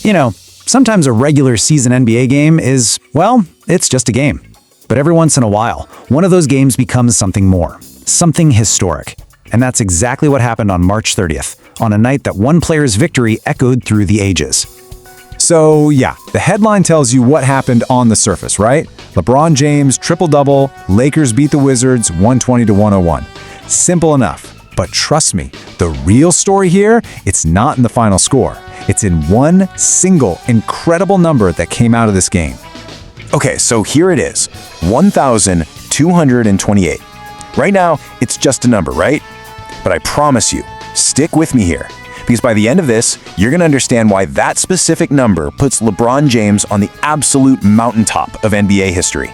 You know, sometimes a regular season NBA game is, well, it's just a game. But every once in a while, one of those games becomes something more, something historic. And that's exactly what happened on March 30th, on a night that one player's victory echoed through the ages. So yeah, the headline tells you what happened on the surface, right? LeBron James, triple-double, Lakers beat the Wizards 120-101. Simple enough. But trust me, the real story here, it's not in the final score. It's in one single incredible number that came out of this game. Okay, so here it is, 1,228. Right now, it's just a number, right? But I promise you, stick with me here, because by the end of this, you're going to understand why that specific number puts LeBron James on the absolute mountaintop of NBA history.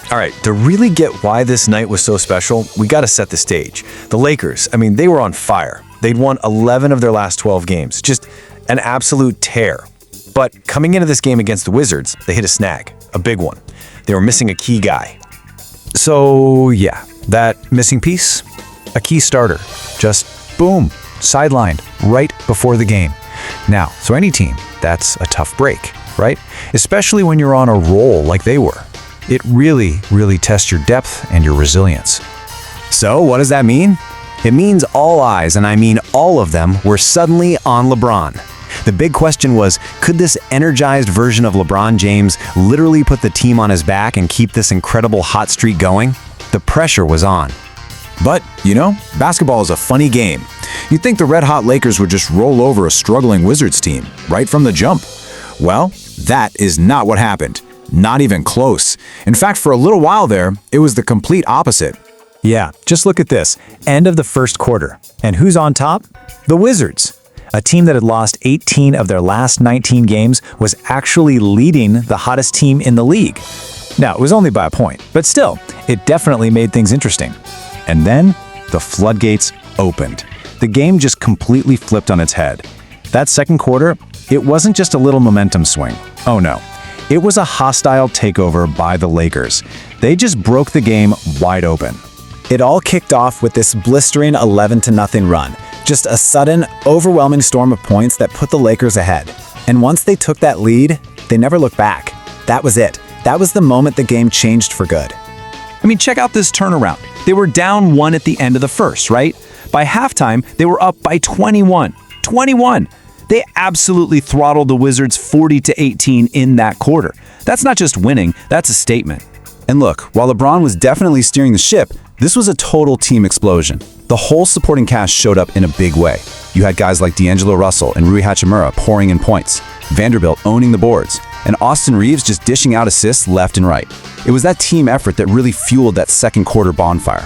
All right, to really get why this night was so special, we got to set the stage. The Lakers, they were on fire. They'd won 11 of their last 12 games, just an absolute tear. But coming into this game against the Wizards, they hit a snag, a big one. They were missing a key guy. So yeah, that missing piece, a key starter, just boom, sidelined right before the game. Now, so any team, that's a tough break, right? Especially when you're on a roll like they were. It really, really tests your depth and your resilience. So what does that mean? It means all eyes, and I mean all of them, were suddenly on LeBron. The big question was, could this energized version of LeBron James literally put the team on his back and keep this incredible hot streak going? The pressure was on. But, basketball is a funny game. You'd think the red-hot Lakers would just roll over a struggling Wizards team, right from the jump. Well, that is not what happened. Not even close. In fact, for a little while there, it was the complete opposite. Yeah, just look at this. End of the first quarter. And who's on top? The Wizards. A team that had lost 18 of their last 19 games was actually leading the hottest team in the league. Now, it was only by a point, but still, it definitely made things interesting. And then, the floodgates opened. The game just completely flipped on its head. That second quarter, it wasn't just a little momentum swing. Oh no. It was a hostile takeover by the Lakers. They just broke the game wide open. It all kicked off with this blistering 11-0 run. Just a sudden, overwhelming storm of points that put the Lakers ahead. And once they took that lead, they never looked back. That was it. That was the moment the game changed for good. Check out this turnaround. They were down 1 at the end of the first, right? By halftime, they were up by 21. 21! They absolutely throttled the Wizards 40-18 in that quarter. That's not just winning, that's a statement. And look, while LeBron was definitely steering the ship, this was a total team explosion. The whole supporting cast showed up in a big way. You had guys like D'Angelo Russell and Rui Hachimura pouring in points, Vanderbilt owning the boards, and Austin Reaves just dishing out assists left and right. It was that team effort that really fueled that second quarter bonfire.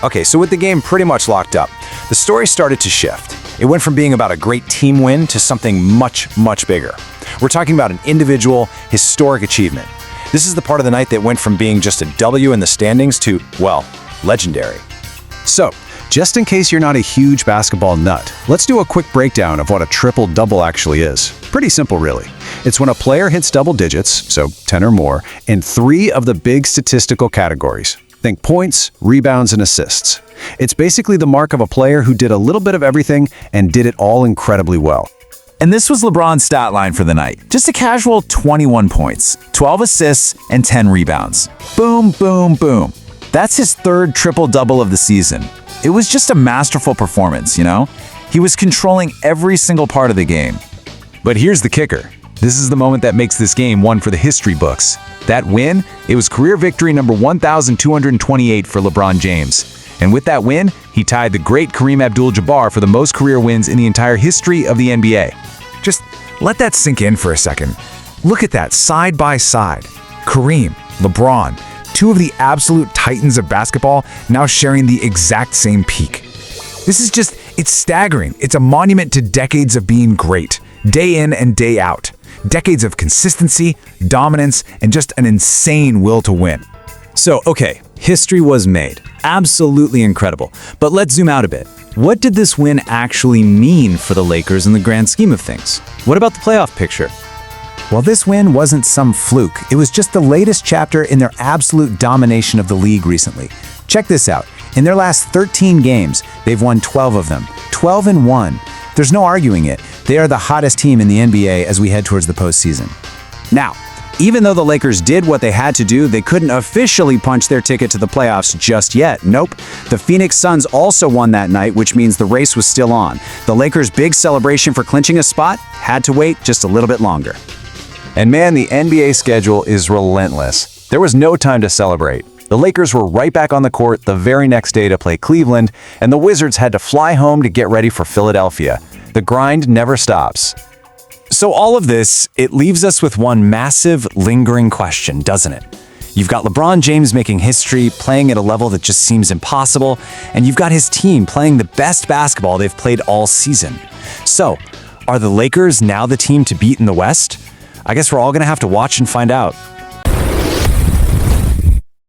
Okay, so with the game pretty much locked up, the story started to shift. It went from being about a great team win to something much, much bigger. We're talking about an individual, historic achievement. This is the part of the night that went from being just a W in the standings to, well, legendary. So, just in case you're not a huge basketball nut, let's do a quick breakdown of what a triple-double actually is. Pretty simple, really. It's when a player hits double digits, so 10 or more, in 3 of the big statistical categories. Think points, rebounds, and assists. It's basically the mark of a player who did a little bit of everything and did it all incredibly well. And this was LeBron's stat line for the night. Just a casual 21 points, 12 assists, and 10 rebounds. Boom, boom, boom. That's his 3rd triple-double of the season. It was just a masterful performance, He was controlling every single part of the game. But here's the kicker. This is the moment that makes this game one for the history books. That win, it was career victory number 1,228 for LeBron James. And with that win, he tied the great Kareem Abdul-Jabbar for the most career wins in the entire history of the NBA. Just let that sink in for a second. Look at that side by side. Kareem, LeBron, 2 of the absolute titans of basketball now sharing the exact same peak. This is it's staggering. It's a monument to decades of being great, day in and day out. Decades of consistency, dominance, and just an insane will to win. So, okay, history was made. Absolutely incredible. But let's zoom out a bit. What did this win actually mean for the Lakers in the grand scheme of things? What about the playoff picture? Well, this win wasn't some fluke. It was just the latest chapter in their absolute domination of the league recently. Check this out. In their last 13 games, they've won 12 of them. 12-1. There's no arguing it. They are the hottest team in the NBA as we head towards the postseason. Now, even though the Lakers did what they had to do, they couldn't officially punch their ticket to the playoffs just yet. Nope. The Phoenix Suns also won that night, which means the race was still on. The Lakers' big celebration for clinching a spot had to wait just a little bit longer. And man, the NBA schedule is relentless. There was no time to celebrate. The Lakers were right back on the court the very next day to play Cleveland, and the Wizards had to fly home to get ready for Philadelphia. The grind never stops. So all of this, it leaves us with one massive, lingering question, doesn't it? You've got LeBron James making history, playing at a level that just seems impossible, and you've got his team playing the best basketball they've played all season. So, are the Lakers now the team to beat in the West? I guess we're all going to have to watch and find out.